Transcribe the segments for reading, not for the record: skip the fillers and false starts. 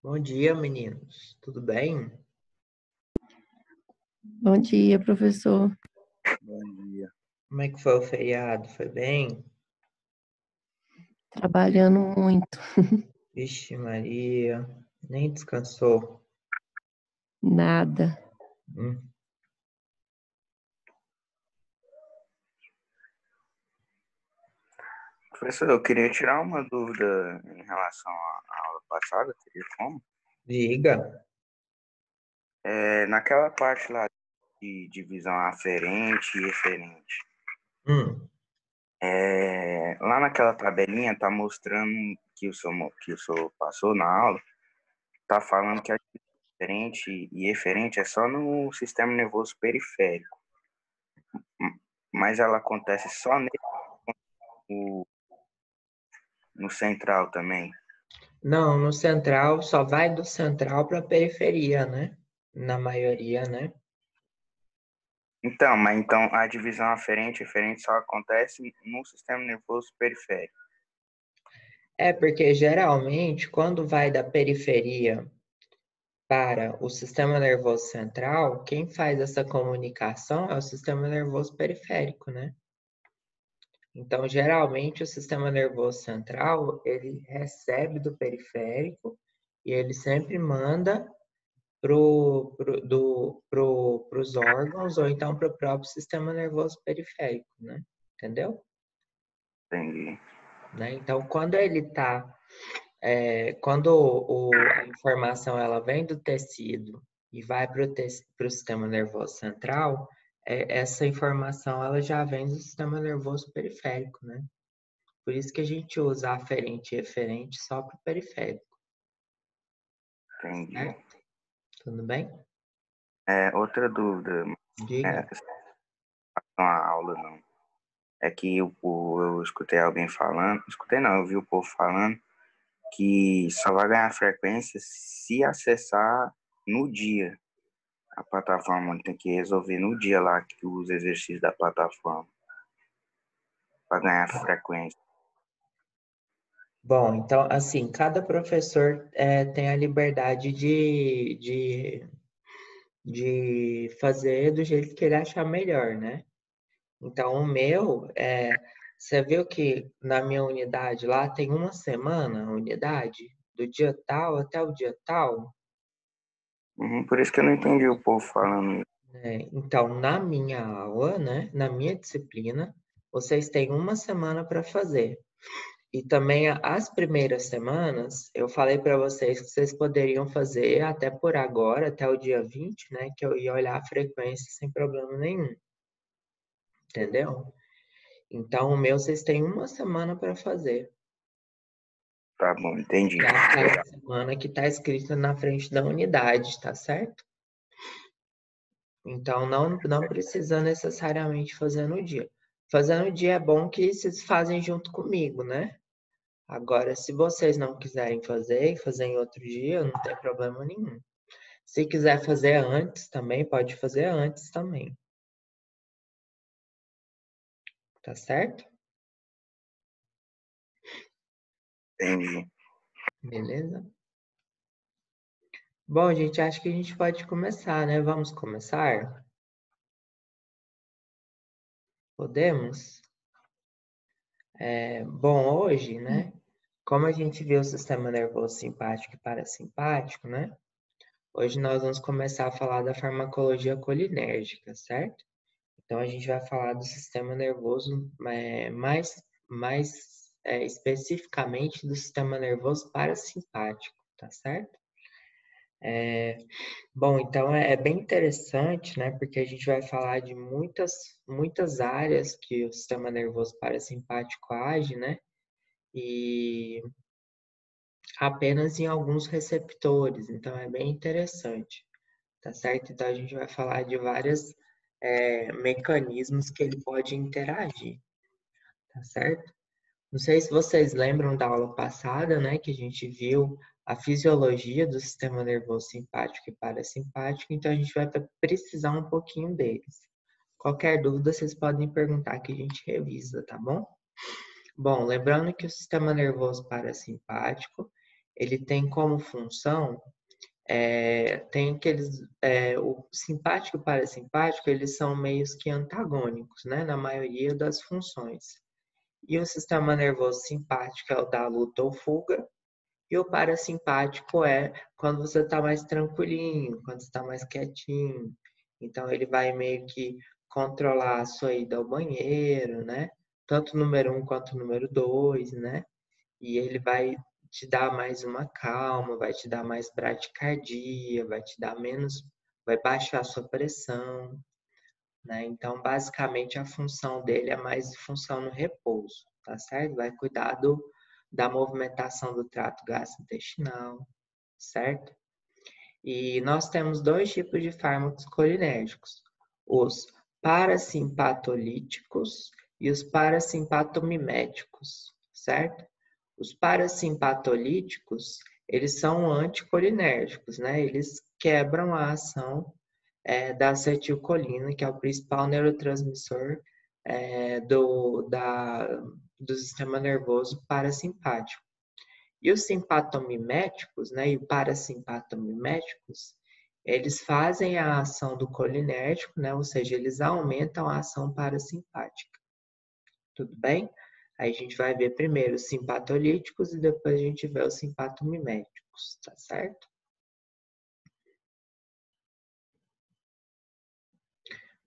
Bom dia, meninos. Tudo bem? Bom dia, professor. Bom dia. Como é que foi o feriado? Foi bem? Trabalhando muito. Vixe, Maria, nem descansou. Nada. Hum. Professor, eu queria tirar uma dúvida em relação à aula passada, teria como? Diga. Naquela parte lá de divisão aferente e eferente, Hum. lá naquela tabelinha tá mostrando que o senhor passou na aula, tá falando que a divisão aferente e eferente é só no sistema nervoso periférico, mas ela acontece só no, no central também. Não, no central só vai do central para a periferia, né? Na maioria, né? Então, mas então a divisão aferente e eferente só acontece no sistema nervoso periférico. É porque geralmente quando vai da periferia para o sistema nervoso central, quem faz essa comunicação é o sistema nervoso periférico, né? Então, geralmente, o sistema nervoso central, ele recebe do periférico e ele sempre manda pros órgãos ou então para o próprio sistema nervoso periférico, né? Entendeu? Entendi. Né? Então, quando ele está, quando a informação ela vem do tecido e vai para o sistema nervoso central, essa informação ela já vem do sistema nervoso periférico, né? Por isso que a gente usa aferente e eferente só para o periférico, Entendi. certo? Tudo bem? Outra dúvida, Diga. não a aula não. É que eu escutei alguém falando, escutei não, eu vi o povo falando que só vai ganhar frequência se acessar no dia a plataforma. Tem que resolver no dia lá que os exercícios da plataforma para ganhar frequência. Bom, então, assim, cada professor tem a liberdade de fazer do jeito que ele achar melhor, né? Então, o meu, você viu que na minha unidade lá tem uma semana a unidade, do dia tal até o dia tal? Por isso que eu não entendi o povo falando isso. Então, na minha aula, né, na minha disciplina, vocês têm uma semana para fazer. E também as primeiras semanas, eu falei para vocês que vocês poderiam fazer até por agora, até o dia 20, né, que eu ia olhar a frequência sem problema nenhum. Entendeu? Então, o meu vocês têm uma semana para fazer. Tá bom, entendi. Que é aquela semana que está escrita na frente da unidade, tá certo? Então, não precisa necessariamente fazer no dia. Fazer no dia é bom que vocês fazem junto comigo, né? Agora, se vocês não quiserem fazer e fazer em outro dia, não tem problema nenhum. Se quiser fazer antes também, pode fazer antes também. Tá certo? Entendi. Beleza? Bom, gente, acho que a gente pode começar, né? Vamos começar? Podemos? Bom, hoje, né? Como a gente viu o sistema nervoso simpático e parasimpático, né? Hoje nós vamos começar a falar da farmacologia colinérgica, certo? Então a gente vai falar do sistema nervoso mais especificamente do sistema nervoso parasimpático, tá certo? Bom, então é bem interessante, né? Porque a gente vai falar de muitas áreas que o sistema nervoso parasimpático age, né? E apenas em alguns receptores, então é bem interessante, tá certo? Então a gente vai falar de vários mecanismos que ele pode interagir, tá certo? Não sei se vocês lembram da aula passada, né, que a gente viu a fisiologia do sistema nervoso simpático e parasimpático, então a gente vai precisar um pouquinho deles. Qualquer dúvida, vocês podem perguntar que a gente revisa, tá bom? Bom, lembrando que o sistema nervoso parasimpático, ele tem como função, tem aqueles, o simpático e o parasimpático, eles são meios que antagônicos, né, na maioria das funções. E o sistema nervoso simpático é o da luta ou fuga, e o parasimpático é quando você está mais tranquilinho, quando você está mais quietinho. Então, ele vai meio que controlar a sua ida ao banheiro, né? Tanto o número 1 quanto o número 2, né? E ele vai te dar mais uma calma, vai te dar mais bradicardia, vai te dar menos, vai baixar a sua pressão, né? Então, basicamente, a função dele é mais função no repouso, tá certo? Vai cuidar da movimentação do trato gastrointestinal, certo? E nós temos dois tipos de fármacos colinérgicos: os parasimpatolíticos e os parasimpatomiméticos, certo? Os parasimpatolíticos, eles são anticolinérgicos, né? Eles quebram a ação da acetilcolina, que é o principal neurotransmissor do sistema nervoso parasimpático. E os simpatomiméticos, né, e o parasimpatomiméticos, eles fazem a ação do colinérgico, né, ou seja, eles aumentam a ação parasimpática. Tudo bem? Aí a gente vai ver primeiro os simpatolíticos e depois a gente vê os simpatomiméticos, tá certo?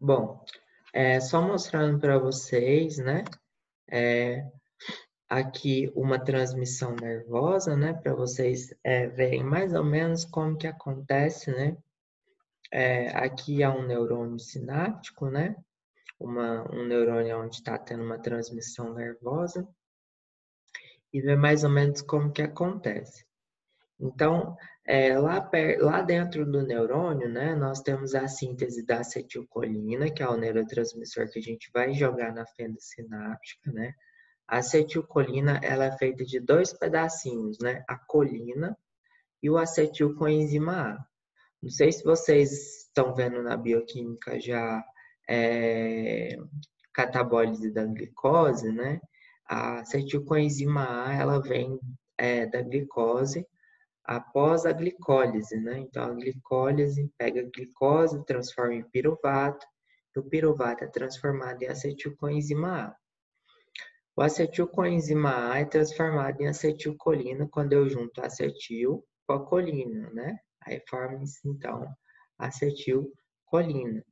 Bom, só mostrando para vocês, né, aqui uma transmissão nervosa, né, para vocês verem mais ou menos como que acontece, né? Aqui há um neurônio sináptico, né? Um neurônio onde está tendo uma transmissão nervosa e ver mais ou menos como que acontece. Então, lá dentro do neurônio, né, nós temos a síntese da acetilcolina, que é o neurotransmissor que a gente vai jogar na fenda sináptica, né? A acetilcolina, ela é feita de dois pedacinhos, né? A colina e o acetil coenzima A. Não sei se vocês estão vendo na bioquímica já catabólise da glicose, né? A acetilcoenzima A, ela vem da glicose após a glicólise, né? Então, a glicólise pega a glicose, transforma em piruvato, e o piruvato é transformado em acetilcoenzima A. O acetilcoenzima A é transformado em acetilcolina quando eu junto acetil com a colina, né? Aí forma-se, então, acetilcolina.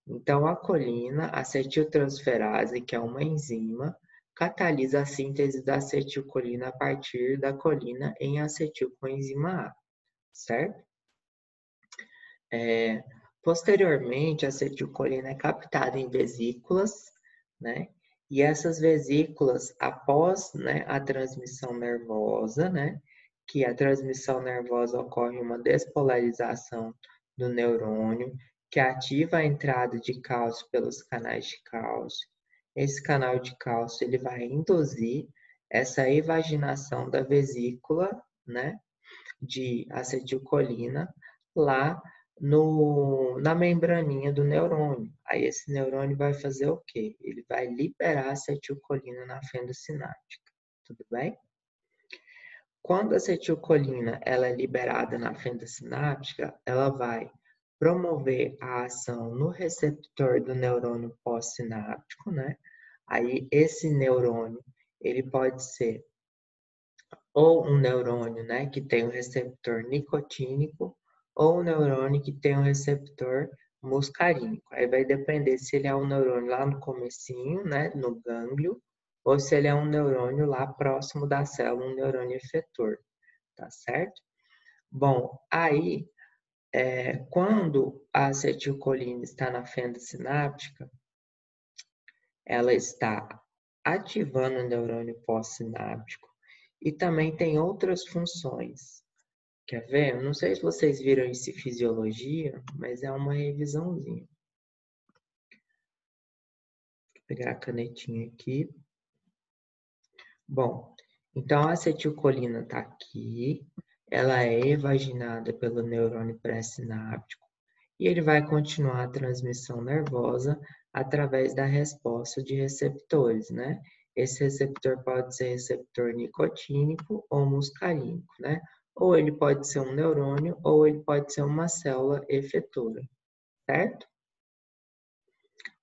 Então, a colina, acetiltransferase, que é uma enzima, catalisa a síntese da acetilcolina a partir da colina em acetilcoenzima A, certo? Posteriormente, a acetilcolina é captada em vesículas, né? E essas vesículas, após, né, a transmissão nervosa, né? Que a transmissão nervosa ocorre uma despolarização do neurônio, que ativa a entrada de cálcio pelos canais de cálcio. Esse canal de cálcio ele vai induzir essa evaginação da vesícula, né, de acetilcolina lá na membraninha do neurônio. Aí esse neurônio vai fazer o quê? Ele vai liberar acetilcolina na fenda sináptica. Tudo bem? Quando a acetilcolina ela é liberada na fenda sináptica, ela vai promover a ação no receptor do neurônio pós-sináptico, né? Aí esse neurônio, ele pode ser ou um neurônio, né, que tem um receptor nicotínico, ou um neurônio que tem um receptor muscarínico. Aí vai depender se ele é um neurônio lá no comecinho, né, no gânglio, ou se ele é um neurônio lá próximo da célula, um neurônio efetor, tá certo? Bom, aí, quando a acetilcolina está na fenda sináptica, ela está ativando o neurônio pós-sináptico e também tem outras funções. Quer ver? Eu não sei se vocês viram isso em fisiologia, mas é uma revisãozinha. Vou pegar a canetinha aqui. Bom, então a acetilcolina está aqui, ela é evaginada pelo neurônio pré-sináptico e ele vai continuar a transmissão nervosa através da resposta de receptores, né? Esse receptor pode ser receptor nicotínico ou muscarínico, né? ou ele pode ser um neurônio, ou ele pode ser uma célula efetora, certo?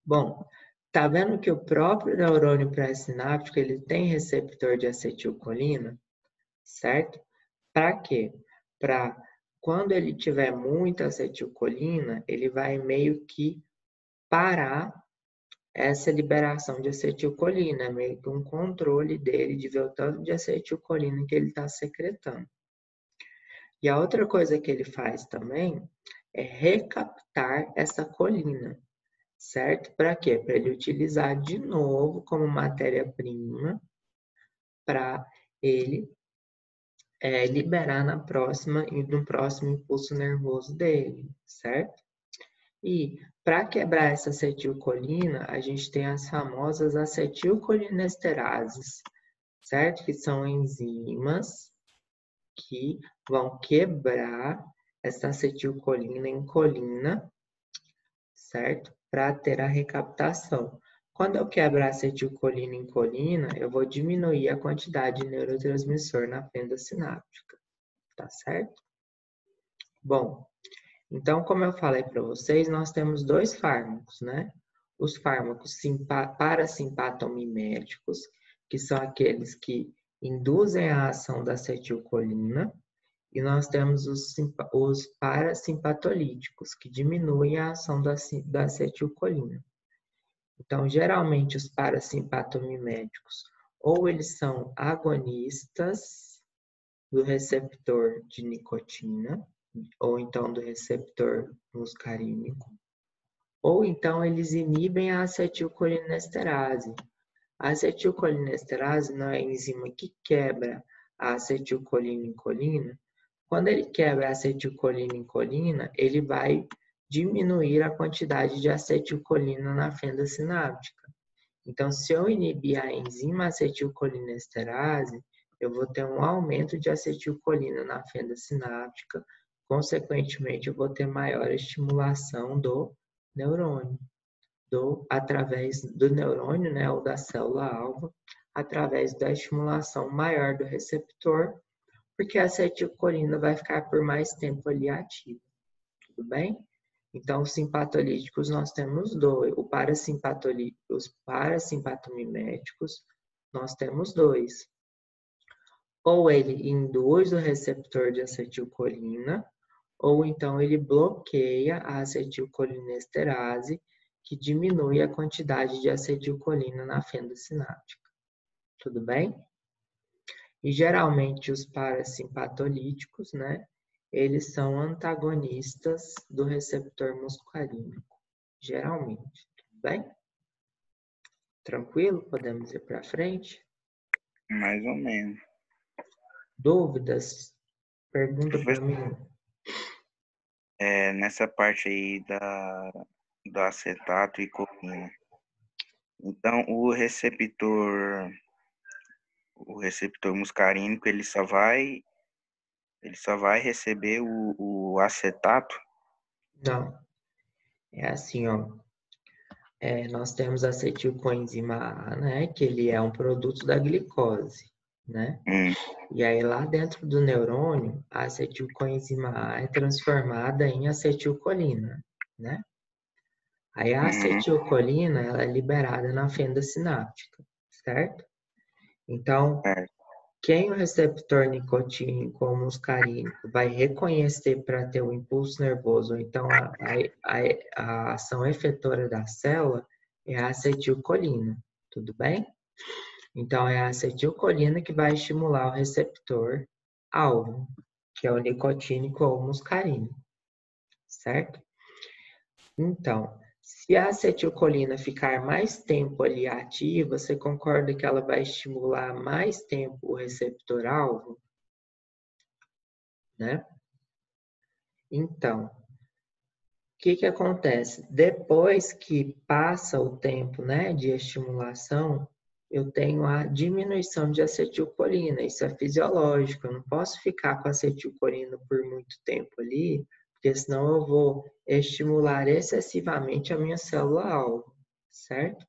Bom, tá vendo que o próprio neurônio pré-sináptico, ele tem receptor de acetilcolina, certo? Para quê? Para quando ele tiver muita acetilcolina, ele vai meio que parar essa liberação de acetilcolina, é meio que um controle dele de ver o tanto de acetilcolina que ele está secretando. E a outra coisa que ele faz também é recaptar essa colina, certo? Para quê? Para ele utilizar de novo como matéria-prima para ele liberar no próximo impulso nervoso dele, certo? E para quebrar essa acetilcolina, a gente tem as famosas acetilcolinesterases, certo? Que são enzimas que vão quebrar essa acetilcolina em colina, certo? Para ter a recaptação. Quando eu quebro a acetilcolina em colina, eu vou diminuir a quantidade de neurotransmissor na fenda sináptica, tá certo? Bom, então, como eu falei para vocês, nós temos dois fármacos, né? Os fármacos parasimpatomiméticos, que são aqueles que induzem a ação da acetilcolina, e nós temos os parasimpatolíticos, que diminuem a ação da acetilcolina. Então, geralmente, os parasimpatomiméticos, ou eles são agonistas do receptor de nicotina, ou então do receptor muscarínico, ou então eles inibem a acetilcolinesterase. A acetilcolinesterase não é a enzima que quebra a acetilcolina em colina. Quando ele quebra a acetilcolina em colina, ele vai diminuir a quantidade de acetilcolina na fenda sináptica. Então, se eu inibir a enzima acetilcolinesterase, eu vou ter um aumento de acetilcolina na fenda sináptica, consequentemente, eu vou ter maior estimulação do neurônio, através do neurônio, né, ou da célula-alvo, através da estimulação maior do receptor, porque a acetilcolina vai ficar por mais tempo ali ativa, tudo bem? Então, os simpatolíticos nós temos dois, os parasimpatomiméticos nós temos dois. Ou ele induz o receptor de acetilcolina, ou então ele bloqueia a acetilcolinesterase, que diminui a quantidade de acetilcolina na fenda sináptica. Tudo bem? E geralmente os parasimpatolíticos, né? Eles são antagonistas do receptor muscarínico. Geralmente, tudo bem? Tranquilo? Podemos ir para frente? Mais ou menos. Dúvidas? Pergunta para mim. Nessa parte aí do acetato e colina. Então, o receptor muscarínico, ele só vai receber o acetato? Não. É assim, ó. Nós temos a acetilcoenzima A, né? Que ele é um produto da glicose, né? E aí, lá dentro do neurônio, a acetilcoenzima A é transformada em acetilcolina, né? Aí, a acetilcolina, ela é liberada na fenda sináptica, certo? Então, quem o receptor nicotínico ou muscarínico vai reconhecer para ter o impulso nervoso, ou então a ação efetora da célula, é a acetilcolina, tudo bem? Então, é a acetilcolina que vai estimular o receptor alvo, que é o nicotínico ou muscarínico, certo? Então, se a acetilcolina ficar mais tempo ali ativa, você concorda que ela vai estimular mais tempo o receptor alvo? Né? Então, o que acontece? Depois que passa o tempo, né, de estimulação, eu tenho a diminuição de acetilcolina. Isso é fisiológico. Eu não posso ficar com acetilcolina por muito tempo ali, porque senão eu vou estimular excessivamente a minha célula-alvo, certo?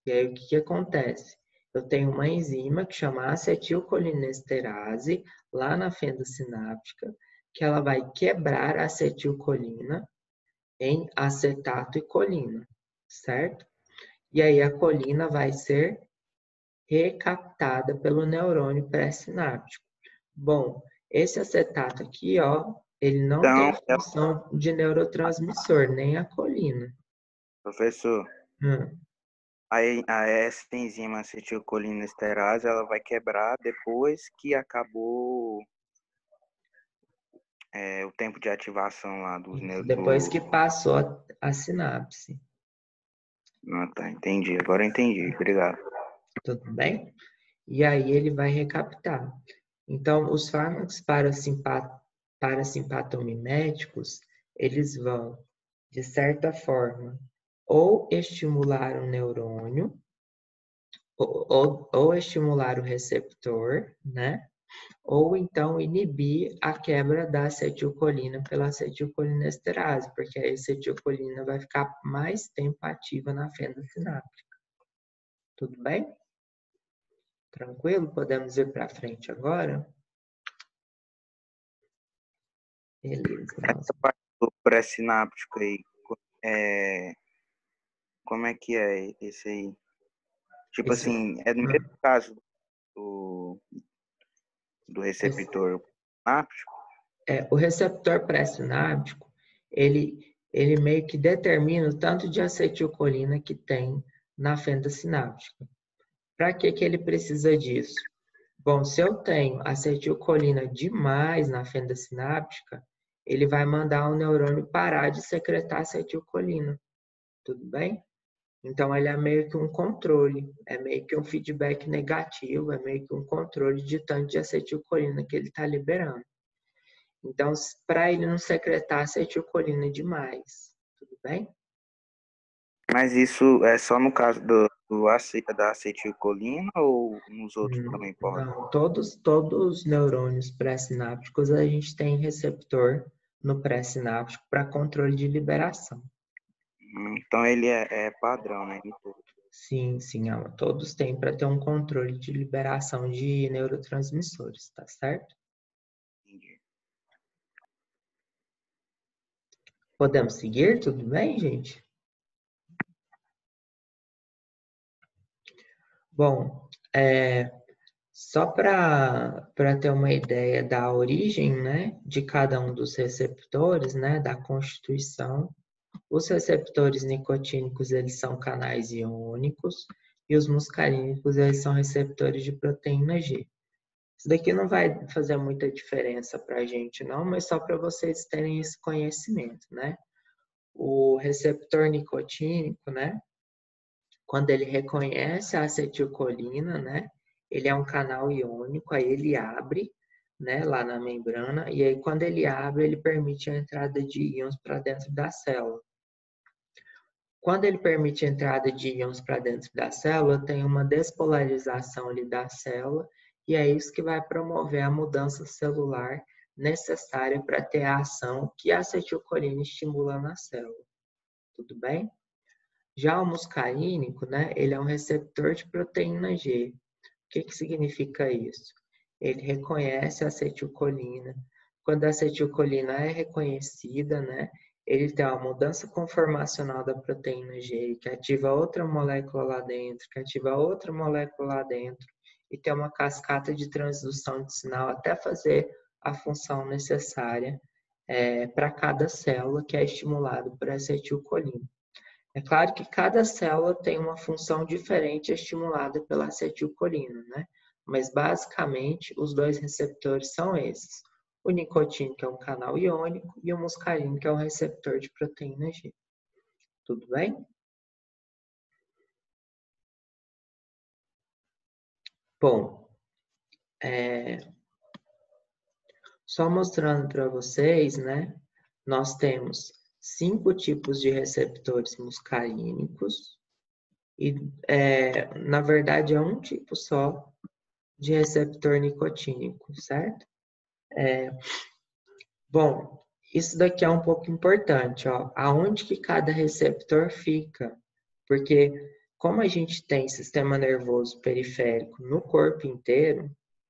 E aí, o que acontece? Eu tenho uma enzima que chama acetilcolinesterase lá na fenda sináptica, que ela vai quebrar a acetilcolina em acetato e colina, certo? E aí a colina vai ser recaptada pelo neurônio pré-sináptico. Bom, esse acetato aqui, ó, ele não tem Então, função de neurotransmissor, nem a colina. professor, Hum. essa enzima acetilcolinesterase, ela vai quebrar depois que acabou o tempo de ativação lá dos Depois que passou a sinapse. Ah, tá, entendi. Agora eu entendi. Obrigado. Tudo bem? E aí ele vai recaptar. Então, os fármacos parasimpatomiméticos, eles vão, de certa forma, ou estimular o neurônio, ou estimular o receptor, né? Ou então inibir a quebra da acetilcolina pela acetilcolinesterase, porque a acetilcolina vai ficar mais tempo ativa na fenda sináptica. Tudo bem? Tranquilo? Podemos ir para frente agora? Beleza. Essa parte do pré-sináptico aí, como é que é esse aí? Tipo Esse, assim, é no mesmo caso do receptor sináptico? o receptor pré-sináptico, ele meio que determina o tanto de acetilcolina que tem na fenda sináptica. Para que ele precisa disso? Bom, se eu tenho acetilcolina demais na fenda sináptica, ele vai mandar o neurônio parar de secretar acetilcolina. Tudo bem? Então, ele é meio que um controle, é meio que um feedback negativo, é meio que um controle de tanto de acetilcolina que ele está liberando. Então, para ele não secretar acetilcolina demais, tudo bem? Mas isso é só no caso da acetilcolina ou nos outros também pode? Não, todos os neurônios pré-sinápticos a gente tem receptor no pré-sináptico para controle de liberação. Então ele é padrão, né? Sim, sim, todos têm para ter um controle de liberação de neurotransmissores, tá certo? Entendi. Podemos seguir? Tudo bem, gente? Bom, só para ter uma ideia da origem, né, de cada um dos receptores, né, da constituição, os receptores nicotínicos, eles são canais iônicos e os muscarínicos, eles são receptores de proteína G. Isso daqui não vai fazer muita diferença para a gente, não, mas só para vocês terem esse conhecimento, né? O receptor nicotínico, né, quando ele reconhece a acetilcolina, né, ele é um canal iônico, aí ele abre, né, lá na membrana, e aí quando ele abre, ele permite a entrada de íons para dentro da célula. Quando ele permite a entrada de íons para dentro da célula, tem uma despolarização ali da célula, e é isso que vai promover a mudança celular necessária para ter a ação que a acetilcolina estimula na célula. Tudo bem? Já o muscarínico, né, ele é um receptor de proteína G. O que significa isso? Ele reconhece a acetilcolina. Quando a acetilcolina é reconhecida, né, ele tem uma mudança conformacional da proteína G, que ativa outra molécula lá dentro, que ativa outra molécula lá dentro, e tem uma cascata de transdução de sinal até fazer a função necessária para cada célula que é estimulada por acetilcolina. É claro que cada célula tem uma função diferente estimulada pela acetilcolina, né? Mas basicamente os dois receptores são esses. O nicotínico é um canal iônico e o muscarínico é um receptor de proteína G. Tudo bem? Bom, só mostrando para vocês, né? Nós temos 5 tipos de receptores muscarínicos e, na verdade, é um tipo só de receptor nicotínico, certo? Bom, isso daqui é um pouco importante, ó. Aonde que cada receptor fica? Porque como a gente tem sistema nervoso periférico no corpo inteiro,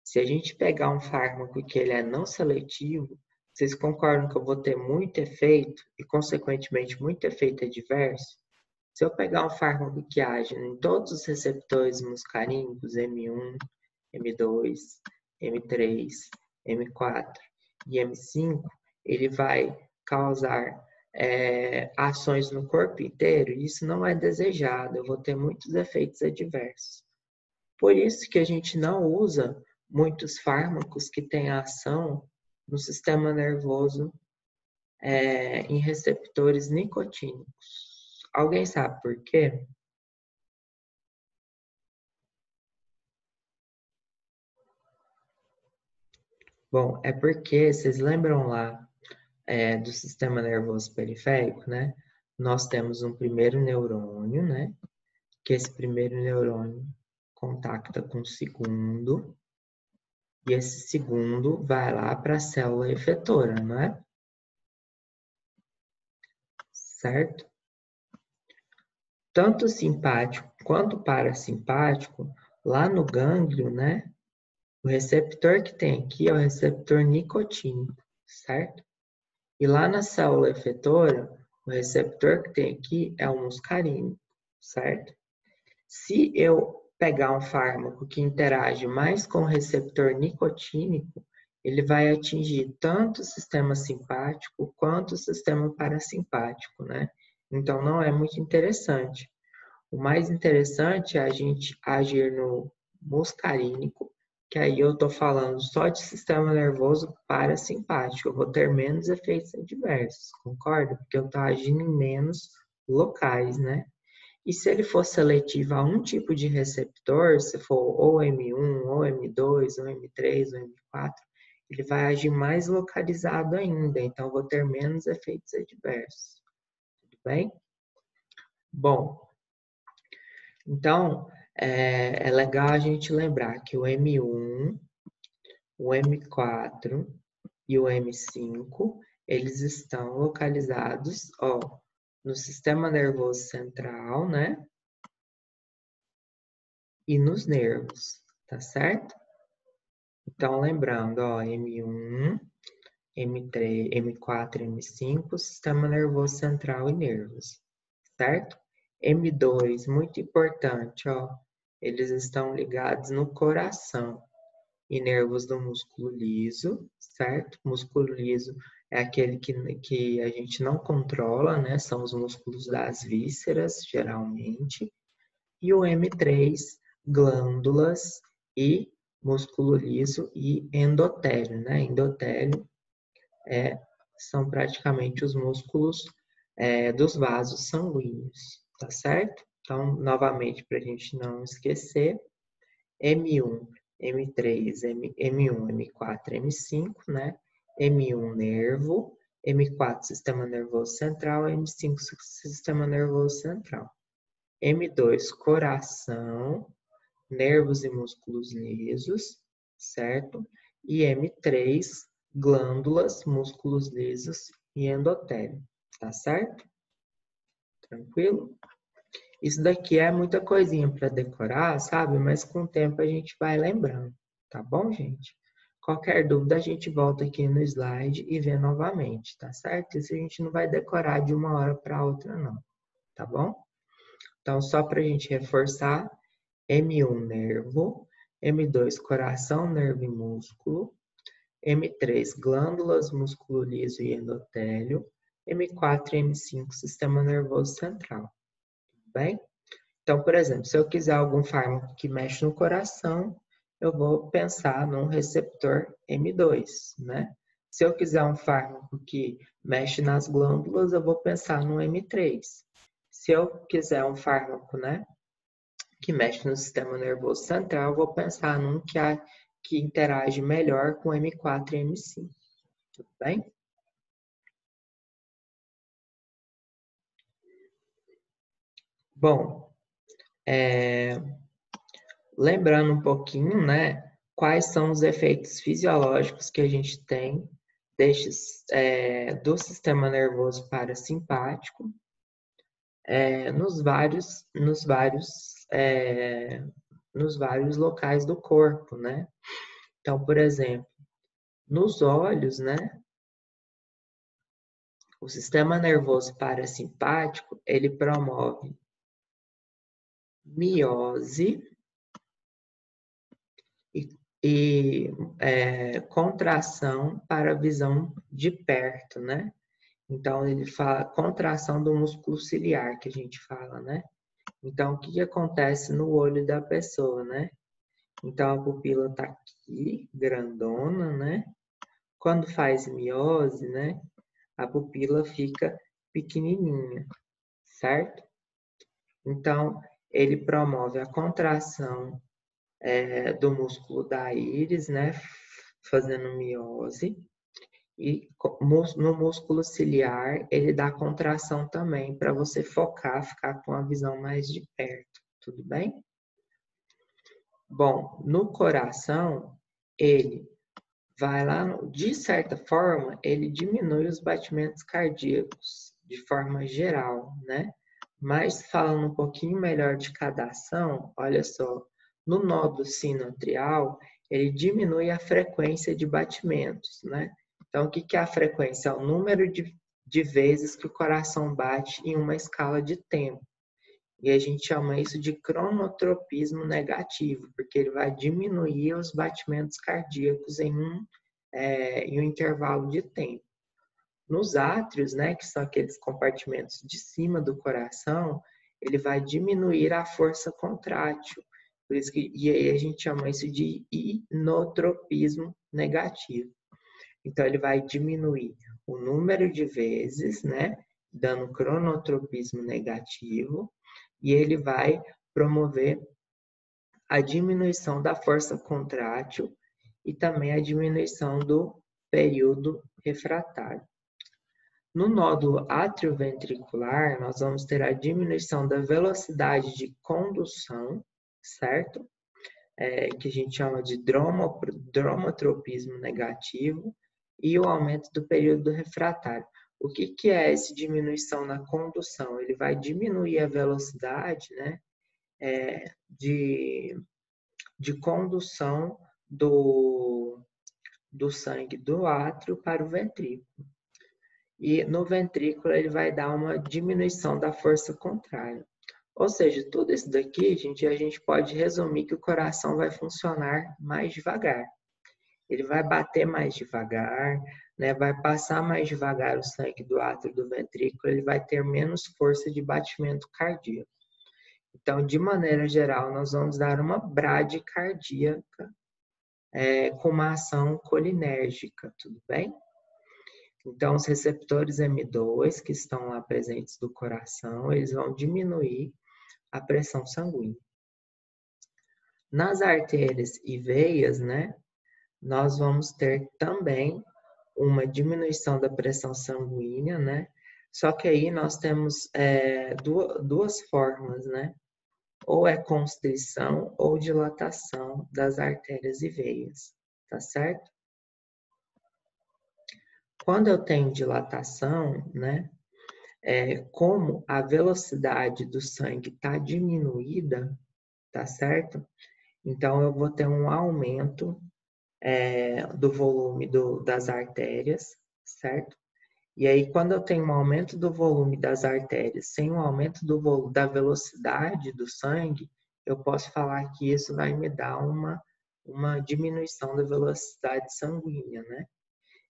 Se a gente pegar um fármaco que ele é não seletivo, vocês concordam que eu vou ter muito efeito e, consequentemente, muito efeito adverso? Se eu pegar um fármaco que age em todos os receptores muscarínicos, M1, M2, M3, M4 e M5, ele vai causar ações no corpo inteiro, e isso não é desejado, eu vou ter muitos efeitos adversos. Por isso que a gente não usa muitos fármacos que têm ação no sistema nervoso em receptores nicotínicos. Alguém sabe por quê? Bom, é porque, vocês lembram lá do sistema nervoso periférico, né? Nós temos um primeiro neurônio, né? Que esse primeiro neurônio contacta com o segundo, e esse segundo vai lá para a célula efetora, não é? Certo? Tanto simpático quanto parasimpático, lá no gânglio, né? O receptor que tem aqui é o receptor nicotínico, certo? E lá na célula efetora, o receptor que tem aqui é o muscarínico, certo? Se eu pegar um fármaco que interage mais com o receptor nicotínico, ele vai atingir tanto o sistema simpático quanto o sistema parasimpático, né? Então, não é muito interessante. O mais interessante é a gente agir no muscarínico, que aí eu estou falando só de sistema nervoso parasimpático. Eu vou ter menos efeitos adversos, concorda? Porque eu estou agindo em menos locais, né? E se ele for seletivo a um tipo de receptor, se for ou M1, ou M2, ou M3, ou M4, ele vai agir mais localizado ainda, então eu vou ter menos efeitos adversos. Tudo bem? Bom, então é legal a gente lembrar que o M1, o M4 e o M5, eles estão localizados, no sistema nervoso central, né? E nos nervos, tá certo? Então, lembrando, M1, M3, M4, M5, sistema nervoso central e nervos, certo? M2, muito importante, eles estão ligados no coração e nervos do músculo liso, certo? Músculo liso é aquele que a gente não controla, né? São os músculos das vísceras, geralmente. E o M3, glândulas e músculo liso e endotélio, né? Endotélio são praticamente os músculos dos vasos sanguíneos, tá certo? Então, novamente, para a gente não esquecer, M1, M3, M1, M4, M5, né? M1, nervo, M4, sistema nervoso central, M5, sistema nervoso central. M2, coração, nervos e músculos lisos, certo? E M3, glândulas, músculos lisos e endotélio, tá certo? Tranquilo? Isso daqui é muita coisinha para decorar, sabe? Mas com o tempo a gente vai lembrando, tá bom, gente? Qualquer dúvida a gente volta aqui no slide e vê novamente, tá certo? Isso a gente não vai decorar de uma hora para outra, não, tá bom? Então, só para a gente reforçar, M1, nervo, M2, coração, nervo e músculo, M3, glândulas, músculo liso e endotélio, M4 e M5, sistema nervoso central. Tudo bem? Então, por exemplo, se eu quiser algum fármaco que mexe no coração, eu vou pensar num receptor M2, né? Se eu quiser um fármaco que mexe nas glândulas, eu vou pensar no M3. Se eu quiser um fármaco, né, que mexe no sistema nervoso central, eu vou pensar num que interage melhor com M4 e M5. Tudo bem? Bom, lembrando um pouquinho, né, quais são os efeitos fisiológicos que a gente tem do sistema nervoso parasimpático nos vários locais do corpo, né? Então, por exemplo, nos olhos, né? O sistema nervoso parasimpático, ele promove miose e contração para a visão de perto, né? Então, ele fala contração do músculo ciliar, que a gente fala, né? Então, o que acontece no olho da pessoa, né? Então, a pupila tá aqui, grandona, né? Quando faz miose, né? A pupila fica pequenininha, certo? Então, ele promove a contração do músculo da íris, né? Fazendo miose. E no músculo ciliar, ele dá contração também, para você focar, ficar com a visão mais de perto. Tudo bem? Bom, no coração, ele vai lá, de certa forma, ele diminui os batimentos cardíacos, de forma geral, né? Mas falando um pouquinho melhor de cada ação, olha só, no nódulo sinoatrial, ele diminui a frequência de batimentos, né? Então, o que é a frequência? É o número de vezes que o coração bate em uma escala de tempo. E a gente chama isso de cronotropismo negativo, porque ele vai diminuir os batimentos cardíacos em um intervalo de tempo. Nos átrios, né, que são aqueles compartimentos de cima do coração, ele vai diminuir a força contrátil. Por isso e aí a gente chama isso de inotropismo negativo. Então, ele vai diminuir o número de vezes, né, dando cronotropismo negativo, e ele vai promover a diminuição da força contrátil e também a diminuição do período refratário. No nódulo atrioventricular, nós vamos ter a diminuição da velocidade de condução, certo? Que a gente chama de dromotropismo negativo, e o aumento do período refratário. O que é essa diminuição na condução? Ele vai diminuir a velocidade, né, de condução do sangue do átrio para o ventrículo. E no ventrículo ele vai dar uma diminuição da força contrária. Ou seja, tudo isso daqui, a gente pode resumir que o coração vai funcionar mais devagar. Ele vai bater mais devagar, né? Vai passar mais devagar o sangue do átrio do ventrículo, ele vai ter menos força de batimento cardíaco. Então, de maneira geral, nós vamos dar uma bradicardiaca com uma ação colinérgica, tudo bem? Então, os receptores M2 que estão lá presentes do coração, eles vão diminuir a pressão sanguínea. Nas artérias e veias, né, nós vamos ter também uma diminuição da pressão sanguínea, né? Só que aí nós temos duas formas, né? Ou é constrição ou dilatação das artérias e veias, tá certo? Quando eu tenho dilatação, né? Como a velocidade do sangue está diminuída, tá certo? Então eu vou ter um aumento do volume das artérias, certo? E aí, quando eu tenho um aumento do volume das artérias sem um aumento da velocidade do sangue, eu posso falar que isso vai me dar uma diminuição da velocidade sanguínea, né?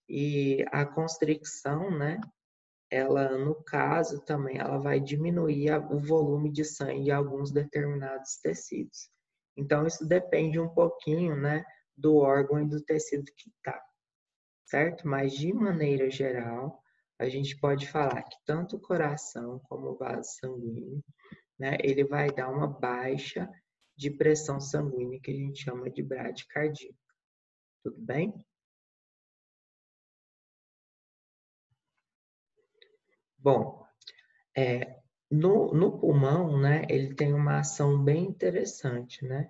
E a constricção, né? Ela, no caso, também ela vai diminuir o volume de sangue em alguns determinados tecidos. Então, isso depende um pouquinho, né? Do órgão e do tecido que está, certo? Mas, de maneira geral, a gente pode falar que tanto o coração como o vaso sanguíneo, né, ele vai dar uma baixa de pressão sanguínea que a gente chama de bradicardia. Tudo bem? Bom, no pulmão, né, ele tem uma ação bem interessante, né?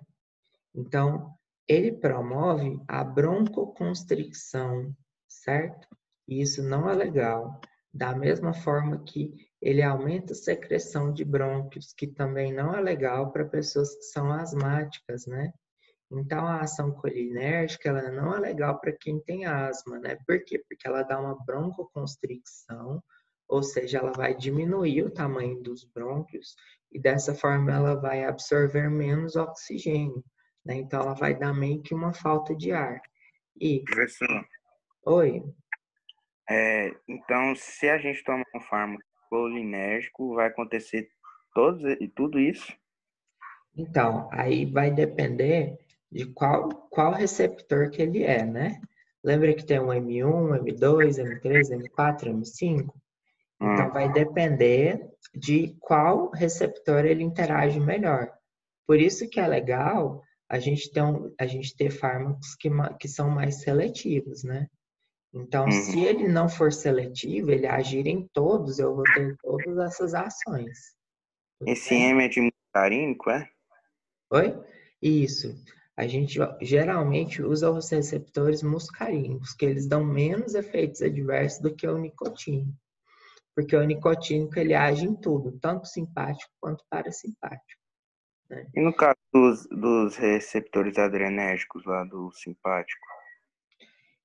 Então, ele promove a broncoconstricção, certo? E isso não é legal. Da mesma forma que ele aumenta a secreção de brônquios, que também não é legal para pessoas que são asmáticas, né? Então, a ação colinérgica, ela não é legal para quem tem asma, né? Por quê? Porque ela dá uma broncoconstricção, ou seja, ela vai diminuir o tamanho dos brônquios e dessa forma ela vai absorver menos oxigênio, né? Então, ela vai dar meio que uma falta de ar. E, Professor, oi, então, se a gente tomar um fármaco colinérgico, vai acontecer tudo isso? então, aí vai depender de qual receptor que ele é, né? Lembra que tem um M1, M2, M3, M4, M5? Então, Hum, vai depender de qual receptor ele interage melhor. Por isso que é legal a gente ter fármacos que são mais seletivos, né? Então, uhum. se ele não for seletivo, ele agir em todos, eu vou ter todas essas ações. Tudo Esse bem? M é de muscarínico, é? Oi? Isso. A gente geralmente usa os receptores muscarínicos, que eles dão menos efeitos adversos do que o nicotínico. Porque o nicotínico ele age em tudo, tanto simpático quanto parasimpático, né? E no caso dos receptores adrenérgicos lá do simpático?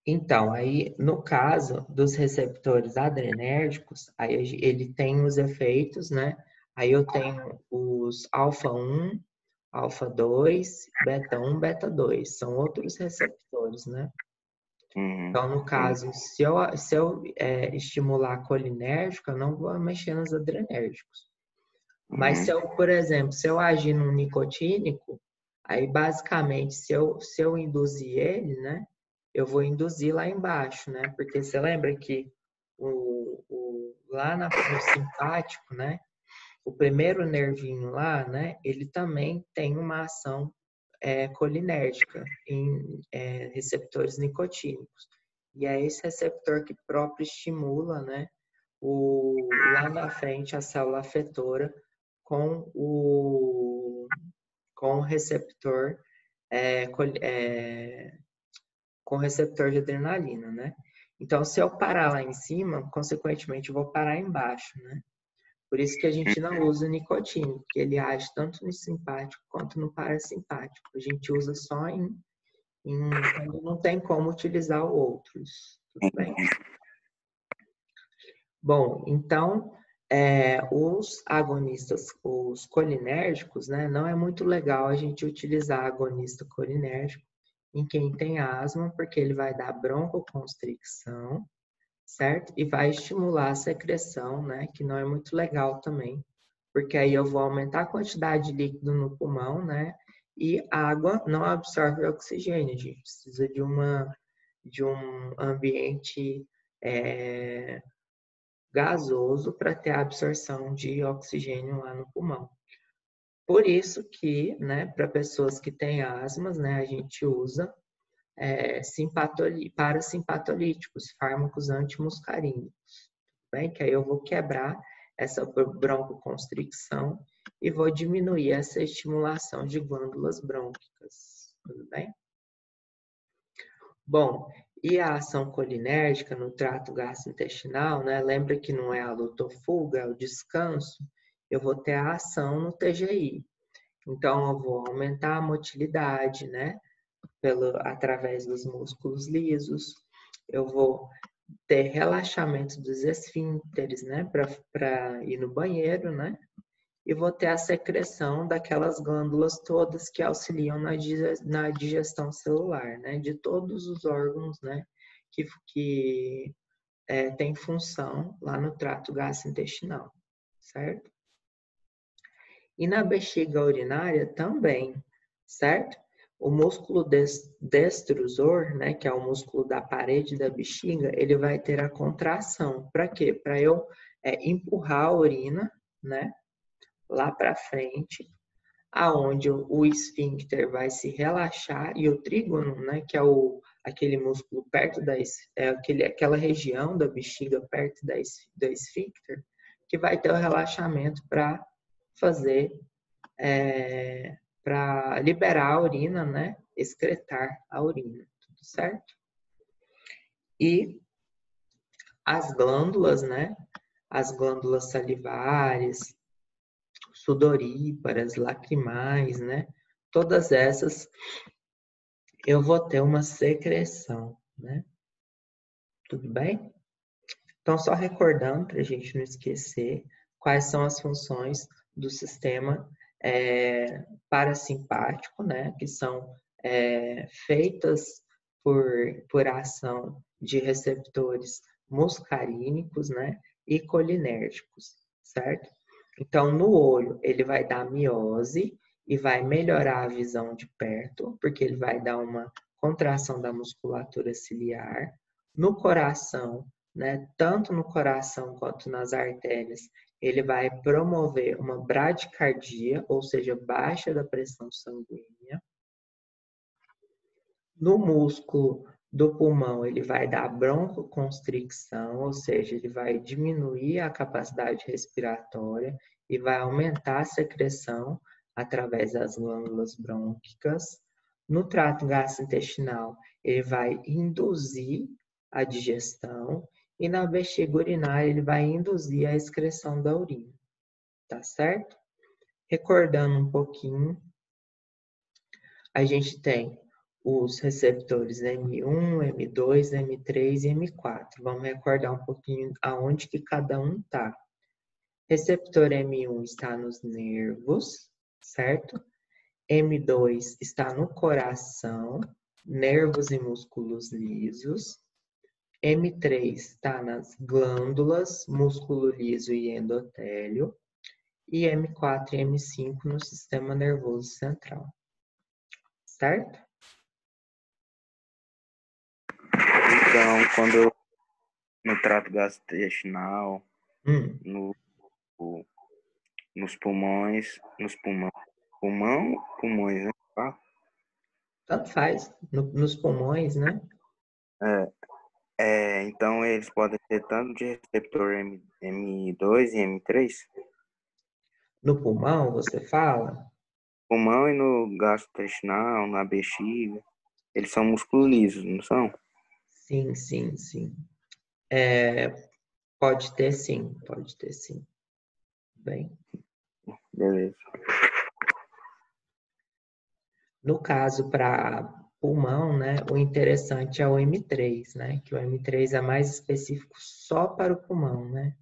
Então, aí no caso dos receptores adrenérgicos, aí ele tem os efeitos, né? Aí eu tenho os alfa 1, alfa 2, beta 1, beta 2, são outros receptores, né? Uhum, Então, no entendi. caso, se eu estimular colinérgico, eu não vou mexer nos adrenérgicos. Mas se Uhum, eu, por exemplo, se eu agir no nicotínico, aí basicamente se eu induzir ele, né? Eu vou induzir lá embaixo, né? Porque você lembra que lá no simpático, né? O primeiro nervinho lá, né? Ele também tem uma ação colinérgica em receptores nicotínicos. E é esse receptor que próprio estimula, né? Lá na frente a célula afetora com com o receptor é, com receptor de adrenalina, né? Então, se eu parar lá em cima, consequentemente, eu vou parar embaixo, né? Por isso que a gente não usa nicotina, porque ele age tanto no simpático quanto no parasimpático. A gente usa só quando não tem como utilizar outros. Tudo bem? entendi. Bom, então, os agonistas, os colinérgicos, né? Não é muito legal a gente utilizar agonista colinérgico em quem tem asma, porque ele vai dar broncoconstricção, certo? E vai estimular a secreção, né? Que não é muito legal também, porque aí eu vou aumentar a quantidade de líquido no pulmão, né? E a água não absorve oxigênio, a gente precisa de um ambiente gasoso para ter a absorção de oxigênio lá no pulmão. Por isso que, né, para pessoas que têm asmas, né, a gente usa parasimpatolíticos, fármacos antimuscarínicos, bem? Que aí eu vou quebrar essa broncoconstricção e vou diminuir essa estimulação de glândulas brônquicas, tudo bem? Bom, e a ação colinérgica no trato gastrointestinal, né? Lembra que não é a luta-fuga, é o descanso. Eu vou ter a ação no TGI. Então, eu vou aumentar a motilidade, né? Através dos músculos lisos. Eu vou ter relaxamento dos esfíncteres, né? Para ir no banheiro, né? E vou ter a secreção daquelas glândulas todas que auxiliam na digestão celular, né? De todos os órgãos, né? Que tem função lá no trato gastrointestinal, certo? E na bexiga urinária também, certo? O músculo destrusor, né, que é o músculo da parede da bexiga, ele vai ter a contração. Para quê? Para eu empurrar a urina, né, lá para frente, aonde o esfíncter vai se relaxar e o trígono, né, que é aquele músculo perto aquela região da bexiga perto do esfíncter, que vai ter o relaxamento para fazer, para liberar a urina, né, excretar a urina, tudo certo? E as glândulas, né, as glândulas salivares, sudoríparas, lacrimais, né? Todas essas eu vou ter uma secreção, né? Tudo bem? Então, só recordando, para a gente não esquecer, quais são as funções do sistema parasimpático, né? Que são feitas por ação de receptores muscarínicos, né? E colinérgicos, certo? Então, no olho, ele vai dar miose e vai melhorar a visão de perto, porque ele vai dar uma contração da musculatura ciliar. No coração, né, tanto no coração quanto nas artérias, ele vai promover uma bradicardia, ou seja, baixa da pressão sanguínea. No músculo do pulmão, ele vai dar broncoconstricção, ou seja, ele vai diminuir a capacidade respiratória e vai aumentar a secreção através das glândulas brônquicas. No trato gastrointestinal, ele vai induzir a digestão e na bexiga urinária ele vai induzir a excreção da urina, tá certo? Recordando um pouquinho, a gente tem os receptores M1, M2, M3 e M4. Vamos recordar um pouquinho aonde que cada um está. Receptor M1 está nos nervos, certo? M2 está no coração, nervos e músculos lisos. M3 está nas glândulas, músculo liso e endotélio. E M4 e M5 no sistema nervoso central. Certo? Então, quando no trato gastrointestinal, nos pulmões, pulmões, né? Tanto faz, nos pulmões, né? Então eles podem ter tanto de receptor M2 e M3? No pulmão, você fala? Pulmão e no gastrointestinal, na bexiga, eles são músculos lisos, não são? Sim, sim, sim. Pode ter sim, pode ter sim. Bem, Beleza. no caso para pulmão, né, o interessante é o M3, né? Que o M3 é mais específico só para o pulmão, né?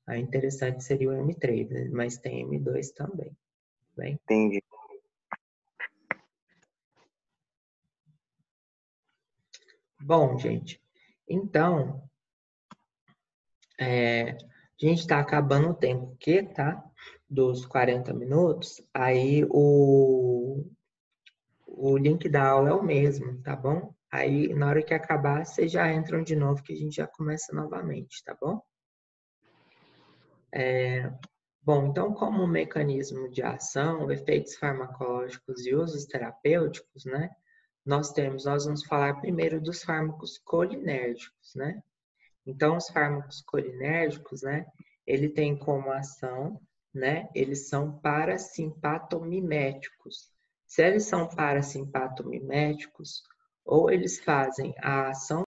A interessante seria o M3, né? Mas tem M2 também. Bem, Entendi. bom, gente, então, a gente está acabando o tempo aqui, tá? Dos 40 minutos. Aí o link da aula é o mesmo, tá bom? Aí na hora que acabar, vocês já entram de novo que a gente já começa novamente, tá bom? Bom, então como mecanismo de ação, efeitos farmacológicos e usos terapêuticos, né? Nós vamos falar primeiro dos fármacos colinérgicos, né? Então, os fármacos colinérgicos, né? Ele tem como ação, né? Eles são parasimpatomiméticos. Se eles são parasimpatomiméticos, ou eles fazem a ação